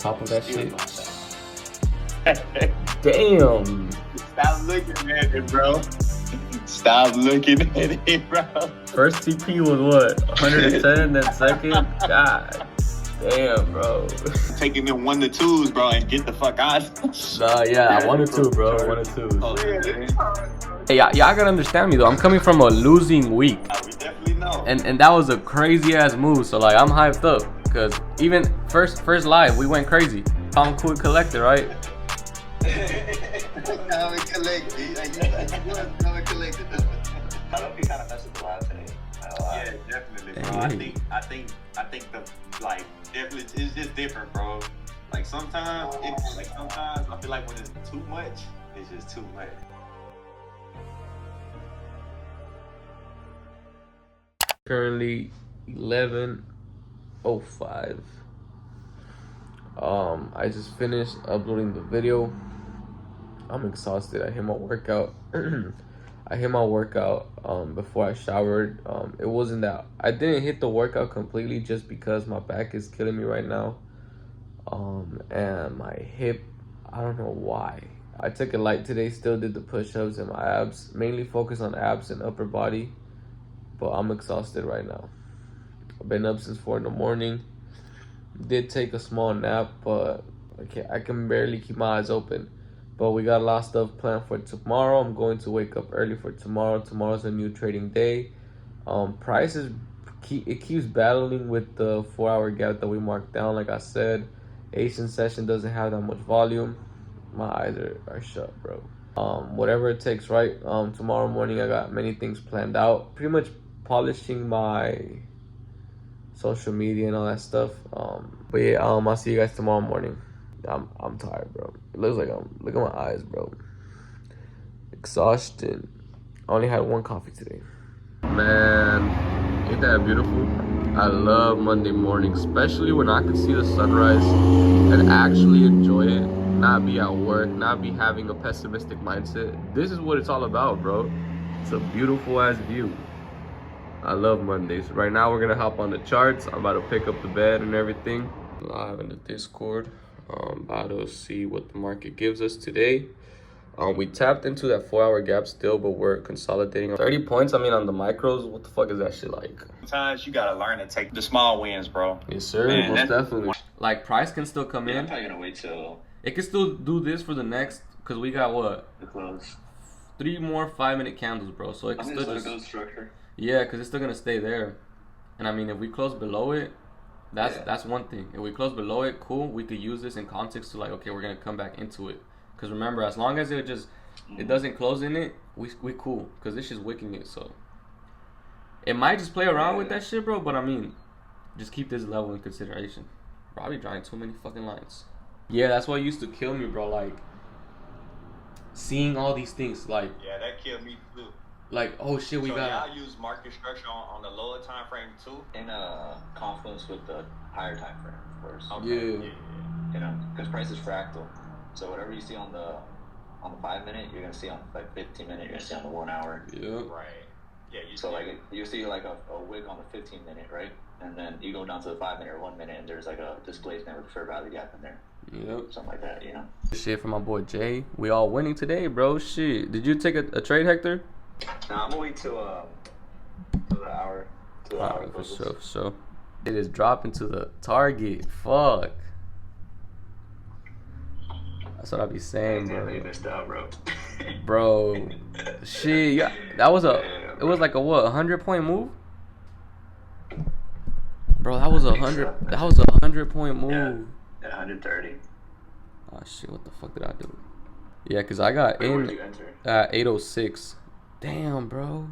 top of that shit. Damn. Stop looking at it, bro. Stop looking at it, bro. First TP was what? 110, then second? God damn, bro. Taking them 1 to 2s, bro, and get the fuck out. Nah, yeah, 1 to 2, bro. 1 to 2. Oh, Hey, y'all gotta understand me though. I'm coming from a losing week. we definitely know. And that was a crazy ass move. So like I'm hyped up. Cause even first live, we went crazy. I'm cool collector, right? Now we collected. Now we collected. I hope you kind of messed with the live today. Yeah, definitely, bro. I think the like definitely it's just different, bro. Like sometimes I feel like when it's too much, it's just too much. Currently 11:05. I just finished uploading the video. I'm exhausted. I hit my workout. Before I showered. It wasn't that I didn't hit the workout completely just because my back is killing me right now. And my hip, I don't know why. I took it light today, still did the push-ups and my abs, mainly focused on abs and upper body. But I'm exhausted right now. I've been up since 4 in the morning. Did take a small nap, but I can barely keep my eyes open. But we got a lot of stuff planned for tomorrow. I'm going to wake up early for tomorrow. Tomorrow's a new trading day. Prices, it keeps battling with the 4-hour gap that we marked down. Like I said, Asian session doesn't have that much volume. My eyes are shut, bro. Whatever it takes, right? Tomorrow morning I got many things planned out. Pretty much polishing my social media and all that stuff. But yeah, I'll see you guys tomorrow morning. I'm tired, bro. It looks like look at my eyes, bro. Exhausted. I only had 1 coffee today. Man, ain't that beautiful? I love Monday morning, especially when I can see the sunrise and actually enjoy it. Not be at work, not be having a pessimistic mindset. This is what it's all about, bro. It's a beautiful ass view. I love Mondays. Right now we're gonna hop on the charts. I'm about to pick up the bed and everything. Live in the Discord. About to see what the market gives us today. We tapped into that 4-hour gap still, but we're consolidating. 30 points, I mean, on the micros, what the fuck is that shit like? Sometimes you gotta learn to take the small wins, bro. Yes, sir. Man, most definitely. Like, price can still come in. I'm probably gonna wait till It can still do this for the next, because we got what? the close. 3 more 5-minute candles, bro. So it can still just... build structure. Yeah, because it's still going to stay there. And I mean, if we close below it, that's one thing. If we close below it, cool. We could use this in context to like, okay, we're going to come back into it. Because remember, as long as it doesn't close in it, we cool. Because this shit's wicking it, so. It might just play around with that shit, bro. But I mean, just keep this level in consideration. Probably drawing too many fucking lines. Yeah, that's what used to kill me, bro. Like, seeing all these things. Like, Yeah, that killed me too. like, oh shit, we So got. y'all use market structure on the lower time frame too? In confluence with the higher time frame, of course. Okay. Yeah. You know, because price is fractal. So whatever you see on the 5-minute, you're gonna see on like 15-minute, you're gonna see on the 1 hour. Yeah. Right. Yeah, So like you see like a wick on the 15-minute, right? And then you go down to the 5-minute or 1 minute, and there's like a displacement with fair value gap in there, Yep. something like that, you know. Shit for my boy Jay. We all winning today, bro. Shit. Did you take a trade, Hector? Nah, I'm gonna wait till the hour. Alright, for sure, for sure. It is dropping to the target. Fuck. That's what I be saying, You bro. missed out, bro. Bro. Shit, yeah. It was like a what, 100-point move? Bro, that was a 100-point move. Yeah, 130. Oh shit, what the fuck did I do? Yeah, cause I got Where in did you enter? at 806. Damn, bro.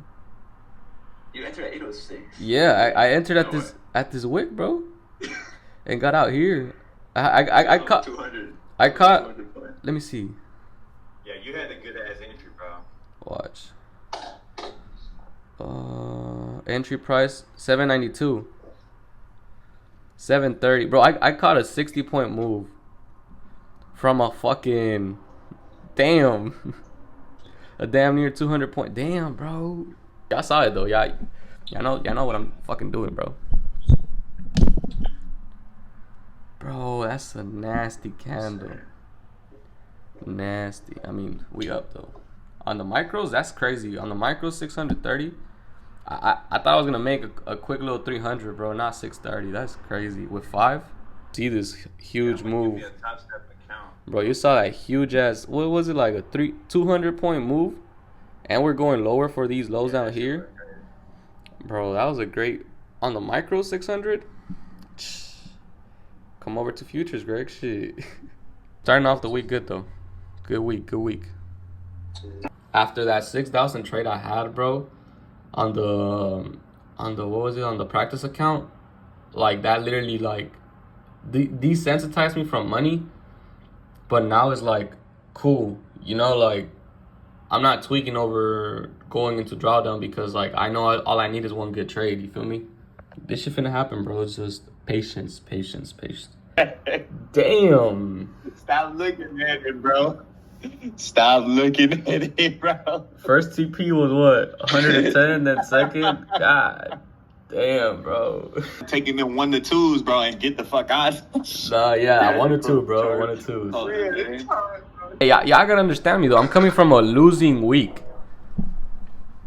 You entered at 806. Yeah, I entered at No at this wick, bro, and got out here. I caught. 200. I caught. 200 point. Let me see. Yeah, you had a good ass entry, bro. Watch. Entry price 792. 730, bro. I caught a 60-point move from a fucking damn. A damn near 200-point. Damn, bro. Y'all saw it though. Y'all know what I'm fucking doing, bro. Bro, that's a nasty candle. Nasty. I mean, we up though. On the micros, that's crazy. On the micros, 630. I thought I was gonna make a quick little 300, bro. Not 630. That's crazy. With 5, see this huge move, bro. You saw that huge ass. What was it, like a 200 point move? And we're going lower for these lows down here, bro. That was a great on the micro 600. Come over to futures, Greg. Shit. Starting off the week good though. Good week. Good week. After that 6,000 trade I had, bro, on the what was it, on the practice account, like that literally like desensitized me from money. But now it's like cool, you know, like I'm not tweaking over going into drawdown because like I know all I need is one good trade. You feel me? This shit finna happen, bro. It's just patience. Damn. Stop looking at it, bro. Stop looking at it, bro. First TP was what, 110, then second? God damn, bro. Taking them 1 to 2s, bro, and get the fuck out. Nah, yeah, 1 or 2, bro. 1 or 2. Hey, y'all gotta understand me though. I'm coming from a losing week.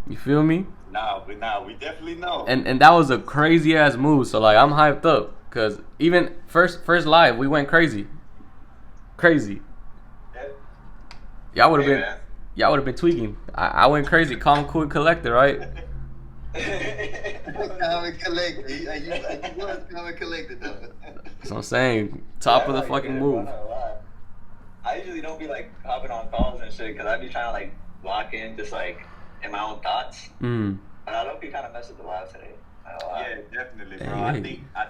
You feel me? Nah, we definitely know. And that was a crazy ass move. So like I'm hyped up because even first live we went crazy. Y'all would have been tweaking. I went crazy. Calm, cool, and collected, right? Calm and collected. You was calm and collected though. That's what I'm saying. Top of the fucking move. I usually don't be like hopping on calls and shit because I be trying to like lock in just like in my own thoughts. And I don't be kind of mess with the live today. Yeah, definitely, bro. Hey. I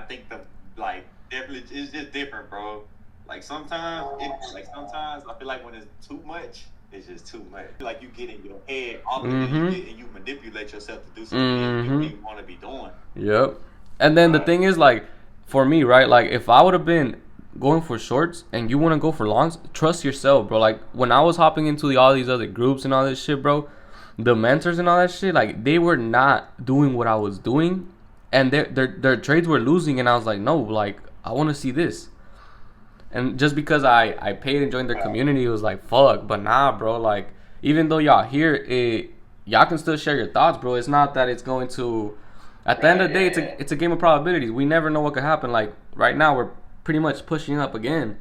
think the like definitely it's just different, bro. Like sometimes I feel like when it's too much, it's just too much. Like you get in your head all of it and you manipulate yourself to do something you didn't want to be doing. Yep. And then the thing is, like, for me, right? Like, if I would have been going for shorts and you want to go for longs, trust yourself, bro. Like, when I was hopping into all these other groups and all this shit, bro, the mentors and all that shit, like, they were not doing what I was doing, and their trades were losing, and I was like, no, like, I want to see this. And just because I paid and joined their community, it was like, fuck. But nah, bro, like, even though y'all here, y'all can still share your thoughts, bro. It's not that it's going to, at the end of the day, it's a game of probabilities. We never know what could happen. Like, right now, we're pretty much pushing up again.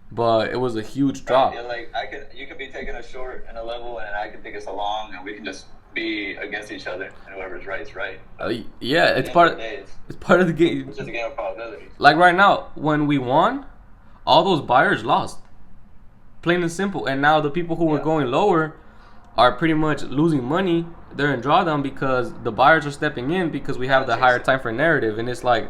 But it was a huge drop. Yeah, like, you could be taking a short in a level, and I can take us a long, and we can just be against each other, and whoever's right is right. Yeah, it's part of the game. It's just a game of probabilities. Like, right now, when we won, all those buyers lost, plain and simple. And now the people who were going lower are pretty much losing money. They're in drawdown because the buyers are stepping in because we have the higher time frame narrative. And it's like,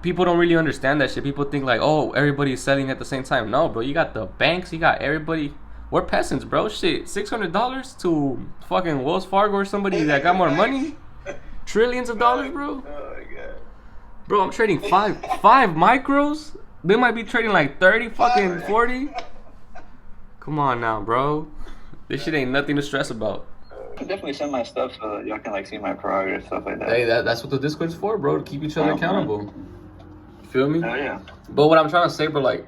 people don't really understand that shit. People think like, oh, everybody's selling at the same time. No, bro, you got the banks, you got everybody. We're peasants, bro. shit $600 to fucking Wells Fargo or somebody that got more money, trillions of dollars, bro. Oh my god, bro, I'm trading five micros. They might be trading like 30, fucking 40. Come on now, bro. This shit ain't nothing to stress about. I definitely send my stuff so that y'all can like see my progress, stuff like that. Hey, that's what the Discord's for, bro. To keep each other accountable. You feel me? Oh yeah. But what I'm trying to say, bro, like,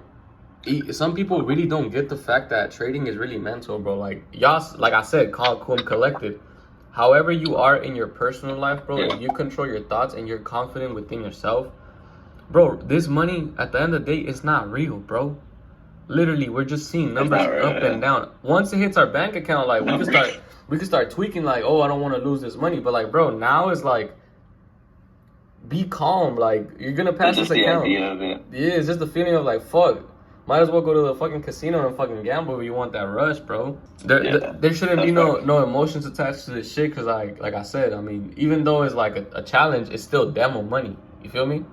some people really don't get the fact that trading is really mental, bro. Like, y'all, like I said, calm, cool, and collected. However you are in your personal life, bro, if you control your thoughts and you're confident within yourself, bro, this money, at the end of the day, it's not real, bro. Literally, we're just seeing numbers up and down. Once it hits our bank account, like, we can start tweaking, like, oh, I don't want to lose this money. But, like, bro, now it's like, be calm. Like, you're going to pass this account. Idea of it. Yeah, it's just the feeling of, like, fuck. Might as well go to the fucking casino and fucking gamble if you want that rush, bro. There shouldn't be no emotions attached to this shit because, like I said, I mean, even though it's, like, a challenge, it's still demo money. You feel me?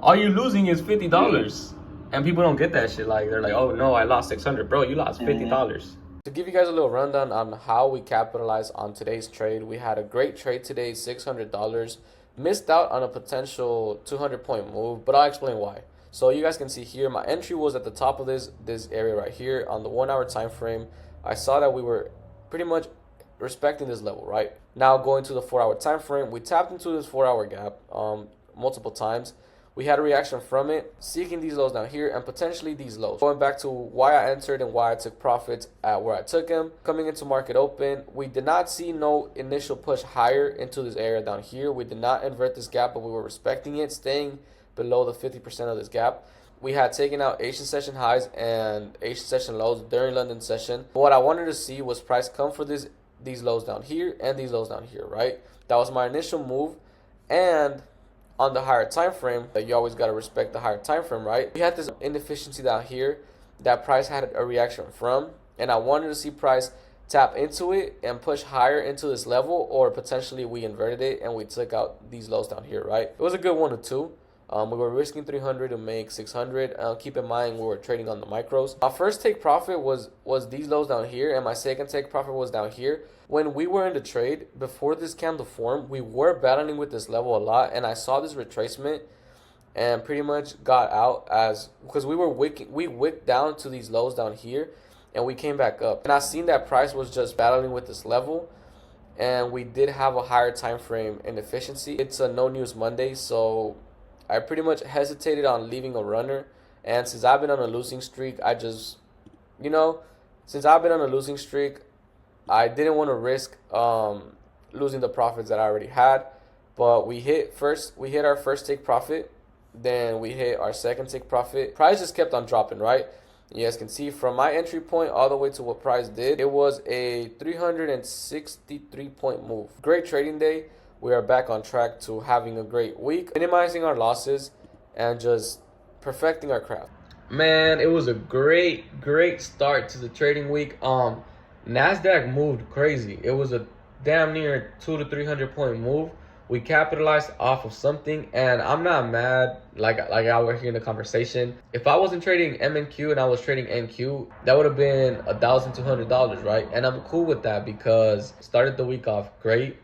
All you're losing is $50, and people don't get that shit. Like, they're like, "Oh no, I lost $600, bro. You lost $50." To give you guys a little rundown on how we capitalized on today's trade, we had a great trade today, $600. Missed out on a potential 200-point move, but I'll explain why. So you guys can see here, my entry was at the top of this area right here on the 1 hour time frame. I saw that we were pretty much respecting this level, right? Now going to the 4 hour time frame, we tapped into this 4 hour gap multiple times. We had a reaction from it, seeking these lows down here and potentially these lows. Going back to why I entered and why I took profits at where I took them. Coming into market open, we did not see no initial push higher into this area down here. We did not invert this gap, but we were respecting it, staying below the 50% of this gap. We had taken out Asian session highs and Asian session lows during London session. But what I wanted to see was price come for these lows down here and these lows down here, right? That was my initial move. And on the higher time frame, you always got to respect the higher time frame, right? We had this inefficiency down here that price had a reaction from, and I wanted to see price tap into it and push higher into this level, or potentially we inverted it and we took out these lows down here, right? It was a good 1 or 2. We were risking 300 to make 600. Keep in mind we were trading on the micros. Our first take profit was these lows down here, and my second take profit was down here. When we were in the trade, before this candle formed, we were battling with this level a lot, and I saw this retracement and pretty much got out as because we wicked down to these lows down here, and we came back up. And I seen that price was just battling with this level, and we did have a higher time frame inefficiency. It's a no news Monday, so I pretty much hesitated on leaving a runner. And since I've been on a losing streak, I just, since I've been on a losing streak, I didn't want to risk losing the profits that I already had. But we hit our first take profit. Then we hit our second take profit. Price just kept on dropping, right? You guys can see from my entry point all the way to what price did. It was a 363 point move. Great trading day. We are back on track to having a great week, minimizing our losses and just perfecting our craft. Man, it was a great start to the trading week. Nasdaq moved crazy. It was a damn near 200 to 300 point move. We capitalized off of something, and I'm not mad. Like I was here in the conversation. If I wasn't trading MNQ and I was trading NQ, that would have been $1,200, right? And I'm cool with that because started the week off great.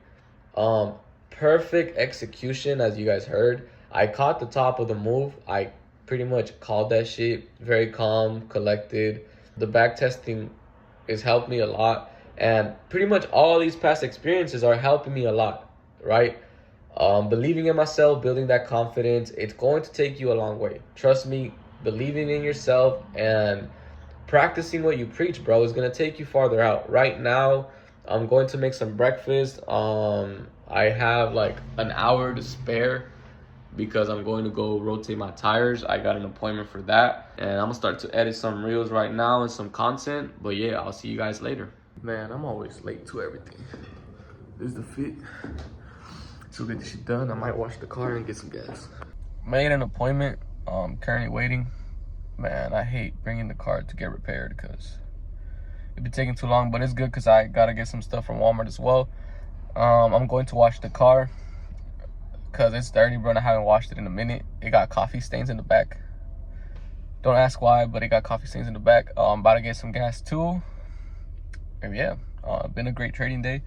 Perfect execution, as you guys heard. I caught the top of the move. I pretty much called that shit. Very calm, collected. The back testing has helped me a lot, and pretty much all these past experiences are helping me a lot, right? Believing in myself, building that confidence, it's going to take you a long way. Trust me, believing in yourself and practicing what you preach, bro, is going to take you farther out. Right now, I'm going to make some breakfast. I have like an hour to spare because I'm going to go rotate my tires. I got an appointment for that, and I'm gonna start to edit some reels right now and some content. But yeah, I'll see you guys later. Man, I'm always late to everything. This is the fit. So get this shit done. I might wash the car and get some gas. Made an appointment. Currently waiting. Man, I hate bringing the car to get repaired because it'd be taking too long, but it's good because I gotta get some stuff from Walmart as well. I'm going to wash the car because it's dirty, bro, and I haven't washed it in a minute. It got coffee stains in the back. Don't ask why, but it got coffee stains in the back. I'm about to get some gas too. And yeah, been a great trading day.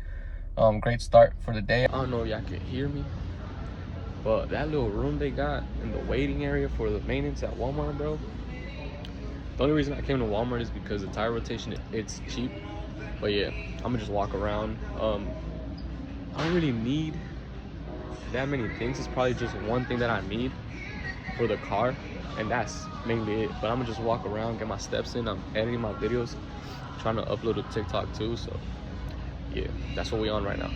Great start for the day. I don't know if y'all can hear me, but that little room they got in the waiting area for the maintenance at Walmart, bro. The only reason I came to Walmart is because the tire rotation, it's cheap. But yeah, I'm gonna just walk around. I don't really need that many things. It's probably just one thing that I need for the car, and that's mainly it. But I'm gonna just walk around, get my steps in. I'm editing my videos, trying to upload to TikTok too. So yeah, that's what we on right now.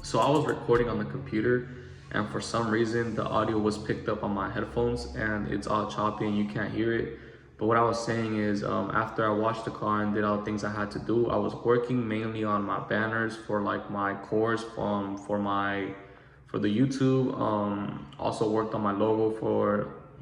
So I was recording on the computer, and for some reason the audio was picked up on my headphones and it's all choppy and you can't hear it. But what I was saying is after I washed the car and did all the things I had to do, I was working mainly on my banners for like my course for the YouTube. Also worked on my logo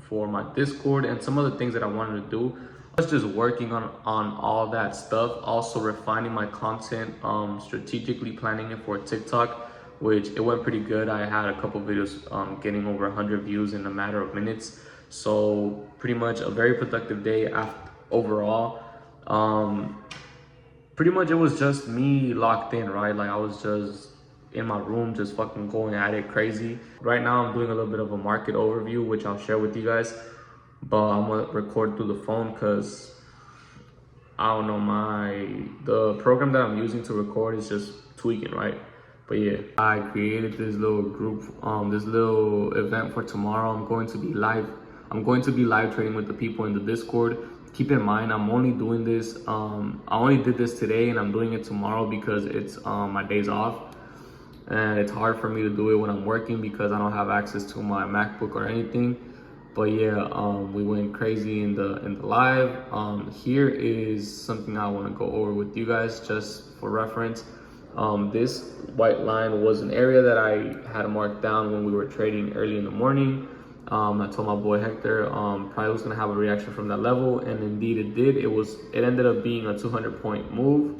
for my Discord and some other things that I wanted to do. I was just working on all that stuff, also refining my content, strategically planning it for TikTok, which it went pretty good. I had a couple videos getting over 100 views in a matter of minutes. So pretty much a very productive day overall. pretty much it was just me locked in, right? Like I was just in my room, just fucking going at it crazy. Right now I'm doing a little bit of a market overview, which I'll share with you guys, but I'm gonna record through the phone because I don't know, the program that I'm using to record is just tweaking, right? But yeah, I created this little group, this little event for tomorrow. I'm going to be live trading with the people in the Discord. Keep in mind, I'm only doing this, I only did this today and I'm doing it tomorrow because it's my days off. And it's hard for me to do it when I'm working because I don't have access to my MacBook or anything. But yeah, we went crazy in the live. Here is something I want to go over with you guys just for reference. This white line was an area that I had marked down when we were trading early in the morning. I told my boy Hector probably was gonna have a reaction from that level, and indeed it did. It ended up being a 200-point move.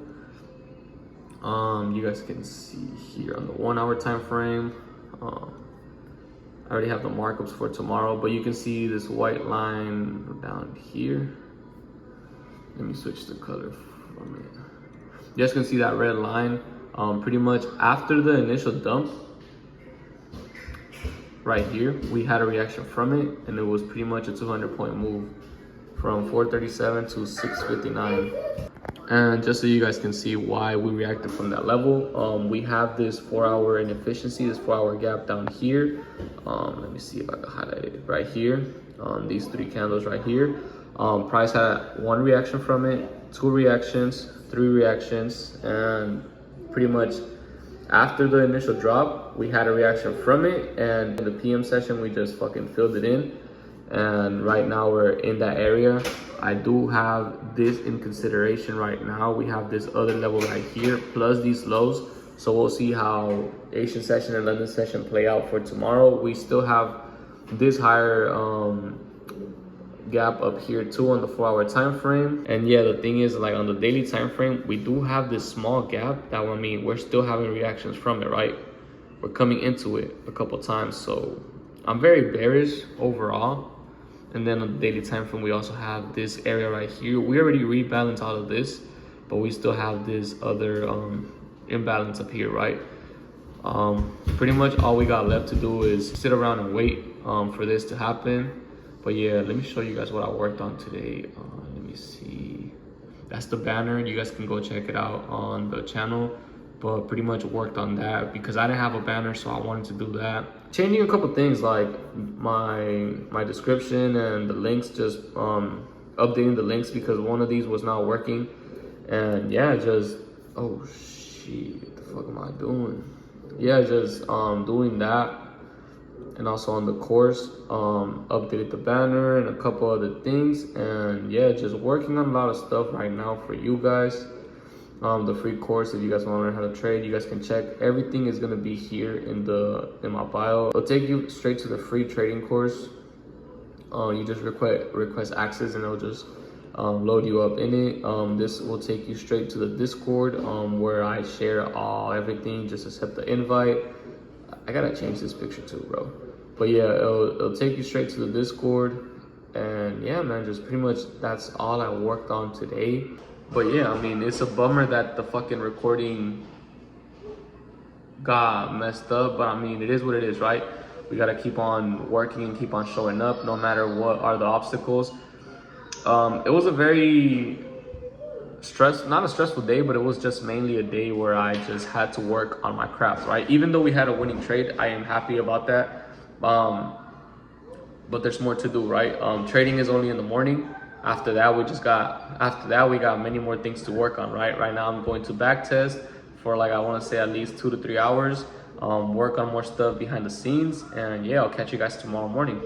You guys can see here on the 1 hour time frame. I already have the markups for tomorrow, but you can see this white line down here. Let me switch the color from it. You guys can see that red line. Pretty much after the initial dump, right here, we had a reaction from it, and it was pretty much a 200-point move from 437 to 659. And just so you guys can see why we reacted from that level, we have this 4-hour inefficiency, this 4-hour gap down here. Let me see if I can highlight it right here. These 3 candles right here. Price had 1 reaction from it, 2 reactions, 3 reactions, and pretty much after the initial drop, we had a reaction from it, and in the PM session, we just fucking filled it in. And right now we're in that area. I do have this in consideration right now. We have this other level right here, plus these lows. So we'll see how Asian session and London session play out for tomorrow. We still have this higher gap up here too on the 4-hour time frame. And yeah, the thing is, like on the daily time frame, we do have this small gap that, I mean, we're still having reactions from it, right? We're coming into it a couple times, so I'm very bearish overall. And then on the daily time frame, we also have this area right here. We already rebalanced all of this, but we still have this other imbalance up here, right? Pretty much all we got left to do is sit around and wait for this to happen. But yeah, let me show you guys what I worked on today. Let me see. That's the banner. You guys can go check it out on the channel. But pretty much worked on that because I didn't have a banner, so I wanted to do that. Changing a couple things like my description and the links, just updating the links because one of these was not working. And yeah, just, oh shit, what the fuck am I doing? Yeah, just doing that. And also on the course, updated the banner and a couple other things. And yeah, just working on a lot of stuff right now for you guys. The free course, if you guys want to learn how to trade, you guys can check. Everything is going to be here in my bio. It'll take you straight to the free trading course. You just request access and it'll just load you up in it. This will take you straight to the Discord where I share everything. Just accept the invite. I gotta change this picture too, bro. But yeah, it'll take you straight to the Discord. And yeah, man, just pretty much that's all I worked on today. But yeah, I mean, it's a bummer that the fucking recording got messed up, but I mean, it is what it is, right? We gotta keep on working and keep on showing up no matter what are the obstacles. It was a very not a stressful day, but it was just mainly a day where I just had to work on my craft, right? Even though we had a winning trade, I am happy about that. But there's more to do, right? Trading is only in the morning. After that, we got many more things to work on, right? Right now, I'm going to back test for like, I want to say at least 2 to 3 hours, work on more stuff behind the scenes. And yeah, I'll catch you guys tomorrow morning.